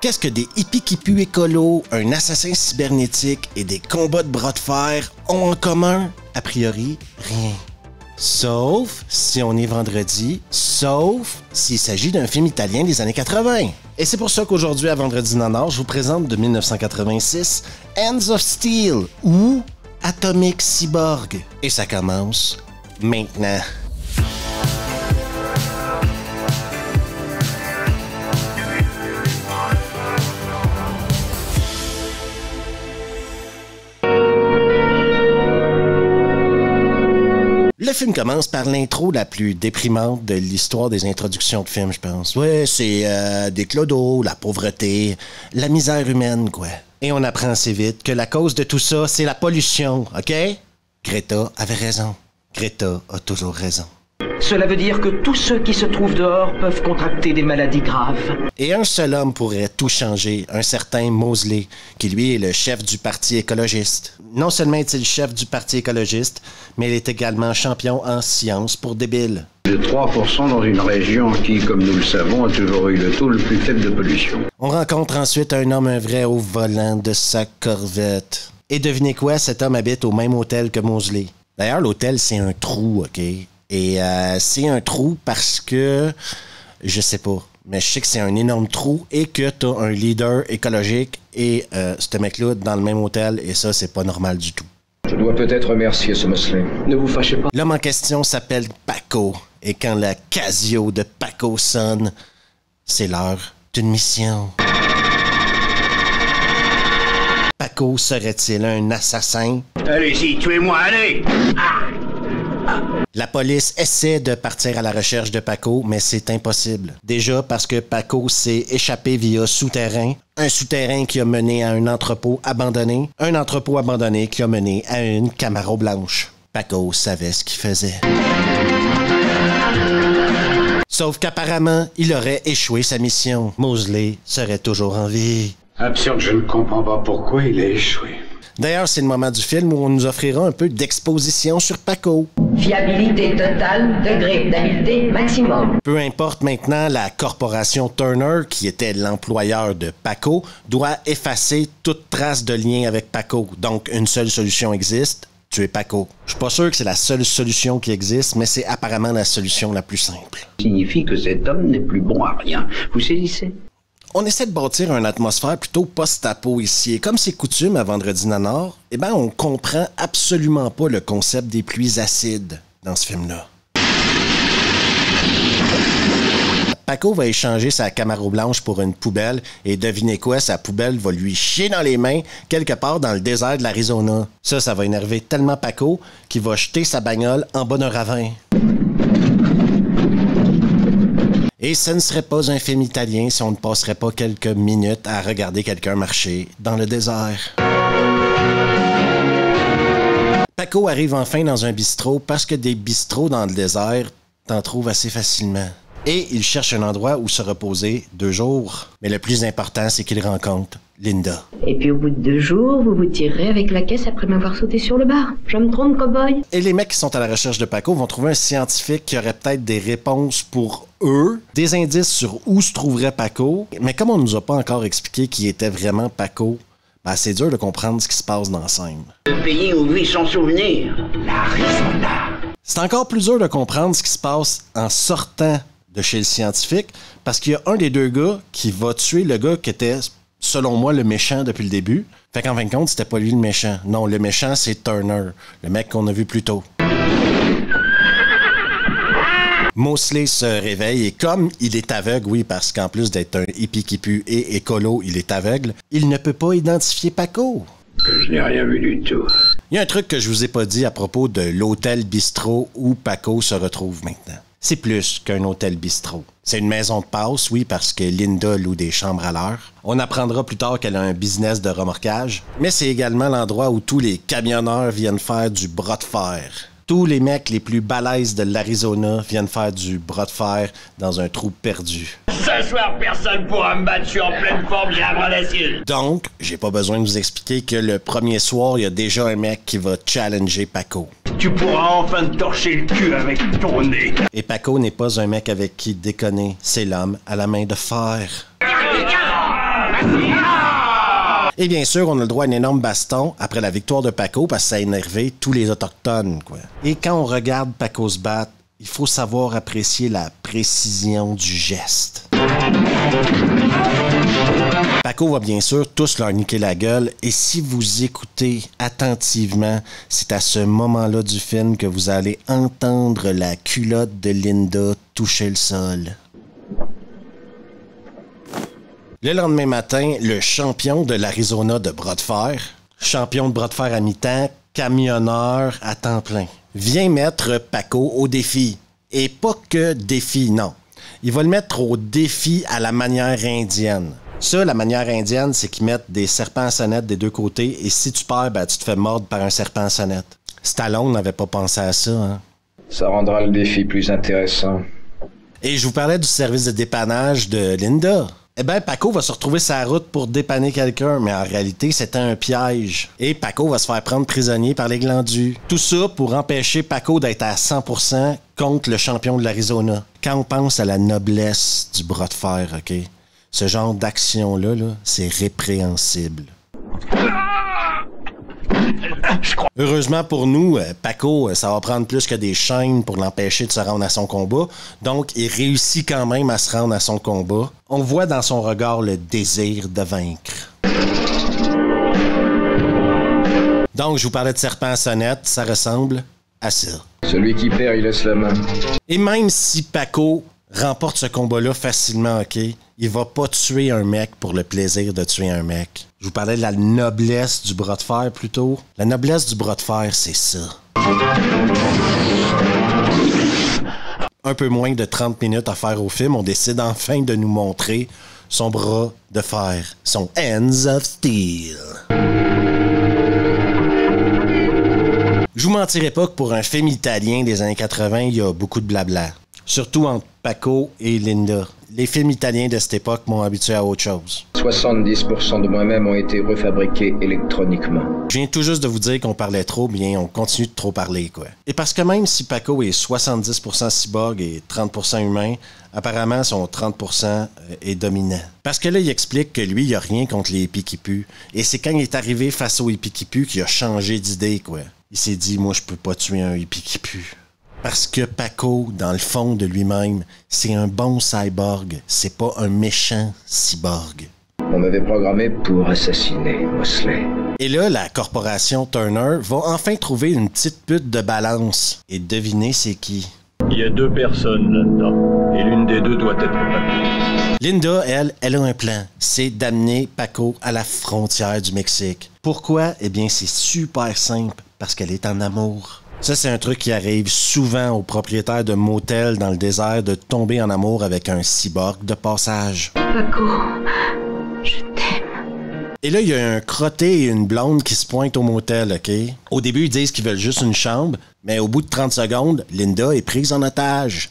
Qu'est-ce que des hippies qui puent écolo, un assassin cybernétique et des combats de bras de fer ont en commun? A priori, rien. Sauf si on est vendredi, sauf s'il s'agit d'un film italien des années 80. Et c'est pour ça qu'aujourd'hui, à Vendredi Nanar, je vous présente de 1986 Hands of Steel ou Atomic Cyborg. Et ça commence maintenant. Le film commence par l'intro la plus déprimante de l'histoire des introductions de films, je pense. Ouais, c'est des clodos, la pauvreté, la misère humaine, quoi. Et on apprend assez vite que la cause de tout ça, c'est la pollution, OK? Greta avait raison. Greta a toujours raison. Cela veut dire que tous ceux qui se trouvent dehors peuvent contracter des maladies graves. Et un seul homme pourrait tout changer, un certain Mosley, qui lui est le chef du Parti écologiste. Non seulement est-il le chef du Parti écologiste, mais il est également champion en sciences pour débiles. De 3% dans une région qui, comme nous le savons, a toujours eu le taux le plus faible de pollution. On rencontre ensuite un homme vrai au volant de sa Corvette. Et devinez quoi, cet homme habite au même hôtel que Mosley. D'ailleurs, l'hôtel, c'est un trou, OK? Et c'est un trou parce que, je sais pas, mais je sais que c'est un énorme trou et que t'as un leader écologique et ce mec-là dans le même hôtel et ça, c'est pas normal du tout. Je dois peut-être remercier ce Mosley. Ne vous fâchez pas. L'homme en question s'appelle Paco et quand la Casio de Paco sonne, c'est l'heure d'une mission. Paco serait-il un assassin? Allez-y, tuez-moi, allez! La police essaie de partir à la recherche de Paco, mais c'est impossible. Déjà parce que Paco s'est échappé via souterrain, un souterrain qui a mené à un entrepôt abandonné qui a mené à une Camaro blanche. Paco savait ce qu'il faisait. Sauf qu'apparemment, il aurait échoué sa mission. Mosley serait toujours en vie. Absurde, je ne comprends pas pourquoi il a échoué. D'ailleurs, c'est le moment du film où on nous offrira un peu d'exposition sur Paco. Fiabilité totale, degré d'habileté maximum. Peu importe maintenant, la corporation Turner, qui était l'employeur de Paco, doit effacer toute trace de lien avec Paco. Donc, une seule solution existe, tuer Paco. Je suis pas sûr que c'est la seule solution qui existe, mais c'est apparemment la solution la plus simple. Signifie que cet homme n'est plus bon à rien. Vous saisissez? On essaie de bâtir une atmosphère plutôt post-apo ici. Et comme c'est coutume à Vendredi Nanar, on comprend absolument pas le concept des pluies acides dans ce film-là. Paco va échanger sa Camaro blanche pour une poubelle et devinez quoi, sa poubelle va lui chier dans les mains quelque part dans le désert de l'Arizona. Ça va énerver tellement Paco qu'il va jeter sa bagnole en bas d'un ravin. Et ce ne serait pas un film italien si on ne passerait pas quelques minutes à regarder quelqu'un marcher dans le désert. Paco arrive enfin dans un bistrot parce que des bistrots dans le désert, t'en trouves assez facilement. Et il cherche un endroit où se reposer 2 jours. Mais le plus important, c'est qu'il rencontre Linda. Et puis au bout de 2 jours, vous vous tirerez avec la caisse après m'avoir sauté sur le bar. Je me trompe, cow-boy? Et les mecs qui sont à la recherche de Paco vont trouver un scientifique qui aurait peut-être des réponses pour eux, des indices sur où se trouverait Paco. Mais comme on nous a pas encore expliqué qui était vraiment Paco, c'est dur de comprendre ce qui se passe dans la scène. Le pays où vit son souvenir, l'Arizona. C'est encore plus dur de comprendre ce qui se passe en sortant de chez le scientifique, parce qu'il y a un des 2 gars qui va tuer le gars qui était, selon moi, le méchant depuis le début. Fait qu'en fin de compte, c'était pas lui le méchant. Non, le méchant, c'est Turner, le mec qu'on a vu plus tôt. Mosley se réveille et comme il est aveugle, oui, parce qu'en plus d'être un hippie qui pue et écolo, il est aveugle, il ne peut pas identifier Paco. Je n'ai rien vu du tout. Il y a un truc que je vous ai pas dit à propos de l'hôtel bistrot où Paco se retrouve maintenant. C'est plus qu'un hôtel bistrot. C'est une maison de passe, oui, parce que Linda loue des chambres à l'heure. On apprendra plus tard qu'elle a un business de remorquage. Mais c'est également l'endroit où tous les camionneurs viennent faire du bras de fer. Tous les mecs les plus balèzes de l'Arizona viennent faire du bras de fer dans un trou perdu. Ce soir, personne pourra me battre, je suis en pleine forme, j'ai un bras d'acier. Donc, j'ai pas besoin de vous expliquer que le premier soir, il y a déjà un mec qui va challenger Paco. Tu pourras enfin te torcher le cul avec ton nez. Et Paco n'est pas un mec avec qui déconner, c'est l'homme à la main de fer. Et bien sûr, on a le droit à un énorme baston après la victoire de Paco parce que ça a énervé tous les Autochtones, quoi. Et quand on regarde Paco se battre, il faut savoir apprécier la précision du geste. Paco va bien sûr tous leur niquer la gueule et si vous écoutez attentivement, c'est à ce moment-là du film que vous allez entendre la culotte de Linda toucher le sol. Le lendemain matin, le champion de l'Arizona de bras de fer, champion de bras de fer à mi-temps, camionneur à temps plein, vient mettre Paco au défi. Et pas que défi, non. Il va le mettre au défi à la manière indienne. Ça, la manière indienne, c'est qu'ils mettent des serpents à sonnette des deux côtés et si tu perds, ben, tu te fais mordre par un serpent à sonnette. Stallone n'avait pas pensé à ça, hein? Ça rendra le défi plus intéressant. Et je vous parlais du service de dépannage de Linda. Eh bien, Paco va se retrouver sur la route pour dépanner quelqu'un, mais en réalité, c'était un piège. Et Paco va se faire prendre prisonnier par les glandus. Tout ça pour empêcher Paco d'être à 100% contre le champion de l'Arizona. Quand on pense à la noblesse du bras de fer, OK? Ce genre d'action-là, là, c'est répréhensible. Heureusement pour nous, Paco, ça va prendre plus que des chaînes pour l'empêcher de se rendre à son combat. Donc, il réussit quand même à se rendre à son combat. On voit dans son regard le désir de vaincre. Donc, je vous parlais de serpent à sonnette, ça ressemble à ça. Celui qui perd, il laisse la main. Et même si Paco remporte ce combat-là facilement, OK, il va pas tuer un mec pour le plaisir de tuer un mec. Je vous parlais de la noblesse du bras de fer, plutôt. La noblesse du bras de fer, c'est ça. Un peu moins de 30 minutes à faire au film, on décide enfin de nous montrer son bras de fer, son Hands of Steel. Je vous mentirai pas que pour un film italien des années 80, il y a beaucoup de blabla. Surtout entre Paco et Linda. Les films italiens de cette époque m'ont habitué à autre chose. 70% de moi-même ont été refabriqués électroniquement. Je viens tout juste de vous dire qu'on parlait trop, bien on continue de trop parler, quoi. Et parce que même si Paco est 70% cyborg et 30% humain, apparemment son 30% est dominant. Parce que là, il explique que lui, il a rien contre les hippies qui puent. Et c'est quand il est arrivé face aux hippies qui puent qu'il a changé d'idée, quoi. Il s'est dit, moi, je peux pas tuer un hippie qui pue. Parce que Paco, dans le fond de lui-même, c'est un bon cyborg, c'est pas un méchant cyborg. On m'avait programmé pour assassiner Mosley. Et là, la corporation Turner va enfin trouver une petite pute de balance. Et devinez c'est qui? Il y a deux personnes là-dedans, et l'une des deux doit être Paco. Linda, elle a un plan. C'est d'amener Paco à la frontière du Mexique. Pourquoi? Eh bien, c'est super simple. Parce qu'elle est en amour. Ça, c'est un truc qui arrive souvent aux propriétaires de motels dans le désert de tomber en amour avec un cyborg de passage. Paco, je t'aime. Et là, il y a un crotté et une blonde qui se pointent au motel, OK? Au début, ils disent qu'ils veulent juste une chambre, mais au bout de 30 secondes, Linda est prise en otage.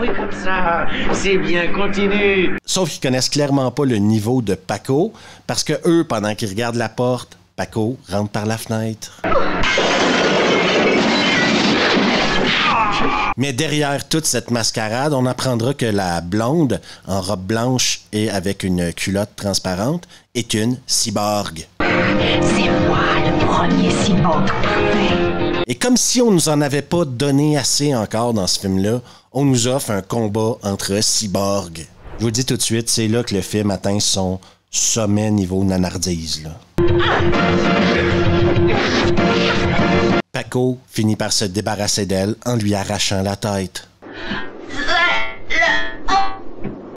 Oui, comme ça. C'est bien, continue. Sauf qu'ils connaissent clairement pas le niveau de Paco, parce que eux, pendant qu'ils regardent la porte, Paco rentre par la fenêtre. Mais derrière toute cette mascarade, on apprendra que la blonde, en robe blanche et avec une culotte transparente, est une cyborg. C'est moi le premier cyborg parfait. Et comme si on nous en avait pas donné assez encore dans ce film-là, on nous offre un combat entre cyborgs. Je vous le dis tout de suite, c'est là que le film atteint son sommet niveau nanardise, là. Paco finit par se débarrasser d'elle en lui arrachant la tête.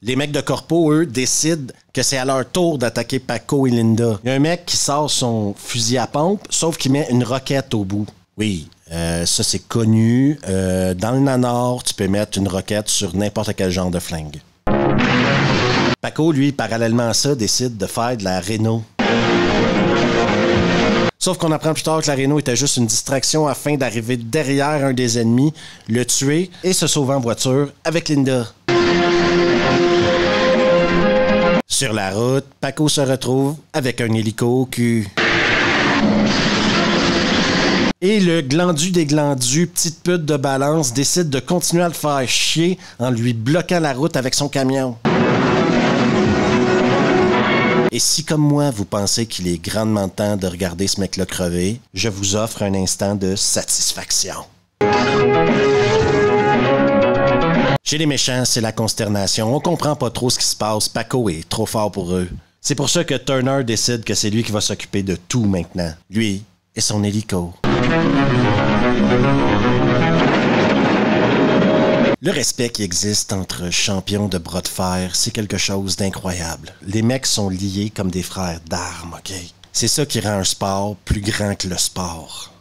Les mecs de Corpo, eux, décident que c'est à leur tour d'attaquer Paco et Linda. Il y a un mec qui sort son fusil à pompe, sauf qu'il met une roquette au bout. Oui, ça c'est connu. Dans le nanar, tu peux mettre une roquette sur n'importe quel genre de flingue. Paco, lui, parallèlement à ça, décide de faire de la réno. Sauf qu'on apprend plus tard que la réno était juste une distraction afin d'arriver derrière un des ennemis, le tuer et se sauver en voiture avec Linda. Sur la route, Paco se retrouve avec un hélico au cul. Et le glandu des glandus, petite pute de balance, décide de continuer à le faire chier en lui bloquant la route avec son camion. Et si comme moi vous pensez qu'il est grandement temps de regarder ce mec-là crever, je vous offre un instant de satisfaction. Chez les méchants, c'est la consternation. On comprend pas trop ce qui se passe. Paco est trop fort pour eux. C'est pour ça que Turner décide que c'est lui qui va s'occuper de tout maintenant. Lui et son hélico. Le respect qui existe entre champions de bras de fer, c'est quelque chose d'incroyable. Les mecs sont liés comme des frères d'armes, OK? C'est ça qui rend un sport plus grand que le sport.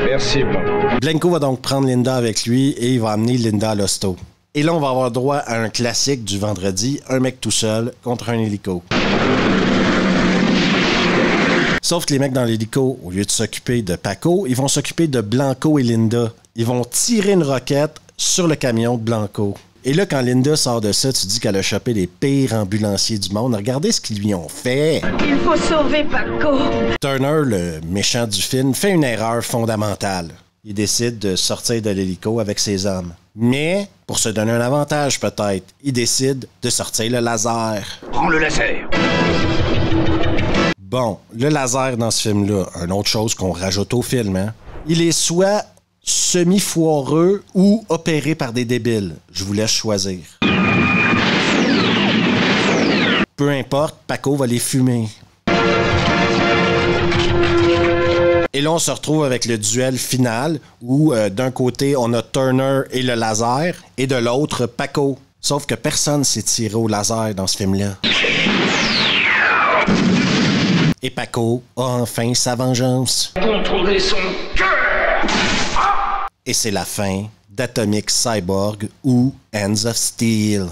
Merci, papa. Blanco va donc prendre Linda avec lui et il va amener Linda à l'hosto. Et là, on va avoir droit à un classique du vendredi, un mec tout seul contre un hélico. Sauf que les mecs dans l'hélico, au lieu de s'occuper de Paco, ils vont s'occuper de Blanco et Linda. Ils vont tirer une roquette sur le camion de Blanco. Et là, quand Linda sort de ça, tu dis qu'elle a chopé les pires ambulanciers du monde. Regardez ce qu'ils lui ont fait. Il faut sauver Paco. Turner, le méchant du film, fait une erreur fondamentale. Il décide de sortir de l'hélico avec ses hommes. Mais, pour se donner un avantage peut-être, il décide de sortir le laser. Prends le laser. Bon, le laser dans ce film-là, une autre chose qu'on rajoute au film, hein? Il est soit semi-foireux ou opéré par des débiles. Je vous laisse choisir. Peu importe, Paco va les fumer. Et là, on se retrouve avec le duel final où d'un côté, on a Turner et le laser et de l'autre, Paco. Sauf que personne s'est tiré au laser dans ce film-là. Et Paco a enfin sa vengeance. Contrôler son cœur. Et c'est la fin d'Atomic Cyborg ou Hands of Steel.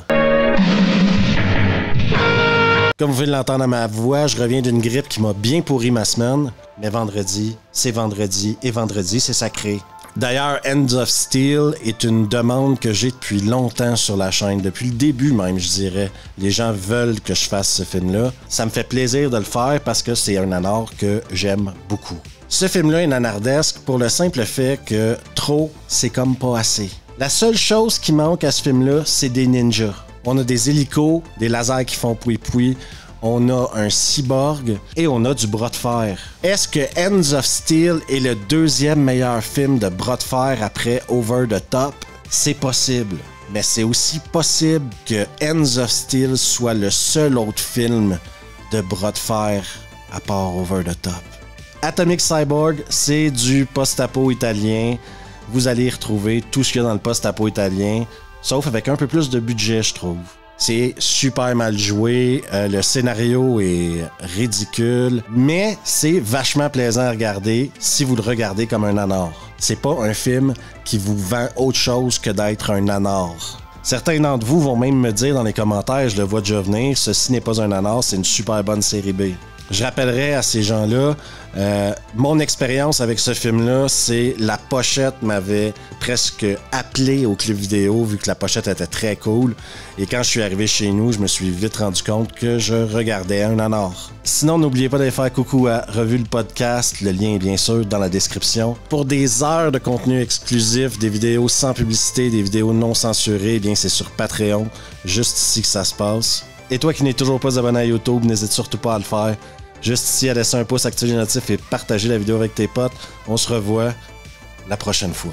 Comme vous pouvez l'entendre à ma voix, je reviens d'une grippe qui m'a bien pourri ma semaine. Mais vendredi, c'est vendredi et vendredi, c'est sacré. D'ailleurs, Hands of Steel est une demande que j'ai depuis longtemps sur la chaîne, depuis le début même, je dirais. Les gens veulent que je fasse ce film-là. Ça me fait plaisir de le faire parce que c'est un nanar que j'aime beaucoup. Ce film-là est nanardesque pour le simple fait que trop, c'est comme pas assez. La seule chose qui manque à ce film-là, c'est des ninjas. On a des hélicos, des lasers qui font poui-poui, on a un cyborg et on a du bras de fer. Est-ce que Hands of Steel est le deuxième meilleur film de bras de fer après Over the Top? C'est possible. Mais c'est aussi possible que Hands of Steel soit le seul autre film de bras de fer à part Over the Top. Atomic Cyborg, c'est du post-apo italien. Vous allez y retrouver tout ce qu'il y a dans le post-apo italien, sauf avec un peu plus de budget, je trouve. C'est super mal joué, le scénario est ridicule, mais c'est vachement plaisant à regarder si vous le regardez comme un nanar. C'est pas un film qui vous vend autre chose que d'être un nanar. Certains d'entre vous vont même me dire dans les commentaires, je le vois déjà venir, ceci n'est pas un nanar, c'est une super bonne série B. Je rappellerai à ces gens-là, mon expérience avec ce film-là, c'est la pochette m'avait presque appelé au club vidéo vu que la pochette était très cool. Et quand je suis arrivé chez nous, je me suis vite rendu compte que je regardais un nanar. Sinon, n'oubliez pas d'aller faire coucou à Revue le podcast, le lien est bien sûr dans la description. Pour des heures de contenu exclusif, des vidéos sans publicité, des vidéos non censurées, eh bien c'est sur Patreon, juste ici que ça se passe. Et toi qui n'es toujours pas abonné à YouTube, n'hésite surtout pas à le faire. Juste ici à laisser un pouce, activer les notifs et partager la vidéo avec tes potes. On se revoit la prochaine fois.